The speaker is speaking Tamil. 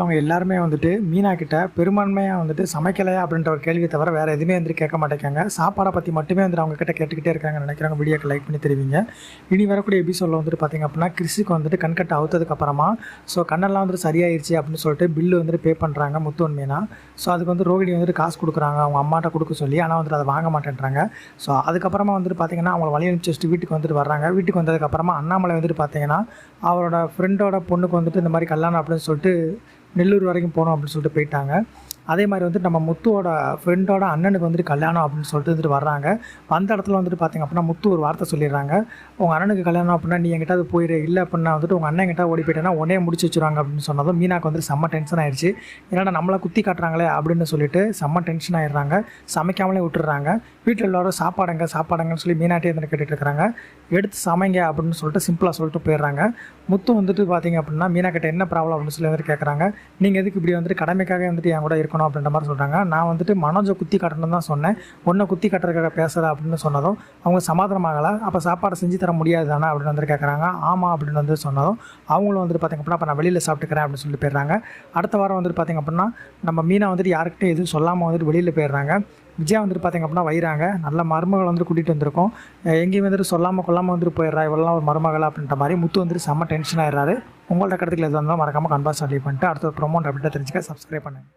அவங்க எல்லாருமே வந்துட்டு மீனா கிட்ட பெரும்பான்மையாக வந்துட்டு சமைக்கலையா அப்படின்ற ஒரு கேள்வியை தவிர வேறு எதுவுமே வந்துட்டு கேட்க மாட்டேங்காங்க. சாப்பாடை பற்றி மட்டுமே வந்துட்டு அவங்க கிட்ட கேட்டுக்கிட்டே இருக்காங்கன்னு நினைக்கிறாங்க. வீடியோக்கு லைக் பண்ணி தெரிவிங்க. இனி வரக்கூடிய எபிசோடில் வந்துட்டு பார்த்திங்க அப்படின்னா கிறிஸுக்கு வந்துட்டு கண்கட்டை அவுத்ததுக்கப்புறமா கண்ணெல்லாம் வந்துட்டு சரியாயிருச்சு அப்படின்னு சொல்லிட்டு பில்லு வந்துட்டு பே பண்ணுறாங்க முத்து மீனா. அதுக்கு வந்து ரோகிணி வந்துட்டு காசு கொடுக்குறாங்க அவங்க அம்மாட்ட கொடுக்க சொல்லி. ஆனால் வந்துட்டு அதை வாங்க மாட்டேன்றாங்க. அதுக்கப்புறமா வந்துட்டு பார்த்திங்கன்னா அவங்களை வழி அனுப்பிச்சு வச்சுட்டு வீட்டுக்கு வந்துட்டு வர்றாங்க. வீட்டுக்கு வந்ததுக்கப்புறமா அண்ணாமலை வந்துட்டு பார்த்திங்கன்னா அவரோட ஃப்ரெண்டோட பொண்ணுக்கு வந்துட்டு இந்த மாதிரி கல்யாணம் அப்படின்னு சொல்லிட்டு நெல்லூர் வரைக்கும் போகணும் அப்படின்னு சொல்லிட்டு போயிட்டாங்க. அதே மாதிரி வந்துட்டு நம்ம முத்துவோட ஃப்ரெண்டோட அண்ணனுக்கு வந்துட்டு கல்யாணம் அப்படின்னு சொல்லிட்டு வந்துட்டு வர்றாங்க. அந்த இடத்துல வந்துட்டு பார்த்திங்க அப்படின்னா முத்து ஒரு வார்த்தை சொல்லிடுறாங்க. உங்கள் அண்ணனுக்கு கல்யாணம் அப்படின்னா நீ என்கிட்ட அது போயிடு, இல்லை அப்படின்னா வந்துட்டு உங்கள் அண்ணன் கிட்ட ஓடி போயிட்டேன்னா உடனே முடிச்சு வச்சுருவாங்க அப்படின்னு சொன்னதும் மீனாக்கு வந்துட்டு செம்ம டென்ஷன் ஆயிடுச்சு. ஏன்னா நம்மளை குத்தி காட்டுறாங்களே அப்படின்னு சொல்லிட்டு செம்ம டென்ஷன் ஆயிடுறாங்க. சமைக்காமலே விட்டுறாங்க. வீட்டில் எல்லோரும் சாப்பாடுங்கன்னு சொல்லி மீனாட்டே வந்து கேட்டுட்டு இருக்கிறாங்க. எடுத்து சமைங்க அப்படின்னு சொல்லிட்டு சிம்பிளாக சொல்லிட்டு போயிடுறாங்க. முத்து வந்துட்டு பார்த்திங்க அப்படின்னா மீனா கிட்ட என்ன ப்ராப்ளம் அப்படின்னு சொல்லி வந்துட்டு கேட்குறாங்க. நீங்கள் எதுக்கு இப்படி வந்துட்டு கடமைக்காக வந்துட்டு என் கூட இருக்கணும் அப்படின்ற மாதிரி சொல்கிறாங்க. நான் வந்துட்டு மனோஜை குத்தி காட்டணும்னு தான் சொன்னேன், ஒன்றை குத்தி காட்டுறதுக்காக பேசுகிற அப்படின்னு சொன்னதும் அவங்க சமாதானமாகலை. அப்போ சாப்பாடை செஞ்சு தர முடியாது தானே அப்படின்னு வந்துட்டு கேட்குறாங்க. ஆமாம் அப்படின்னு வந்து சொன்னதும் அவங்களும் வந்துட்டு பார்த்திங்க அப்படின்னா அப்போ நான் வெளியில் சாப்பிட்டுக்கிறேன் அப்படின்னு சொல்லி போயிடுறாங்க. அடுத்த வாரம் வந்துட்டு பார்த்திங்க அப்படின்னா நம்ம மீனா வந்துட்டு யாருக்கிட்டே எதுவும் சொல்லாமல் வந்துட்டு வெளியில் போயிடுறாங்க. விஜயா வந்துட்டு பார்த்திங்க அப்படின்னா வைறாங்க. நல்ல மருமகள் வந்துட்டு கூட்டிகிட்டு வந்திருக்கோம், எங்கேயும் வந்துட்டு சொல்லாமல் கொள்ளாமல் வந்துட்டு போயிடுறா இவெல்லாம் ஒரு மருமகள் அப்படின்ற மாதிரி முத்து வந்துட்டு செம்ம டென்ஷன் ஆயிடுறாரு. உங்களோட கருத்துக்கள் எது வந்தாலும் மறக்காமல் கன்பாஸ் பண்ணி பண்ணிட்டு அடுத்த ப்ரோமோட் அப்படின்ட்டு தெரிஞ்சுக்க சப்ஸ்கிரைப் பண்ணுங்கள்.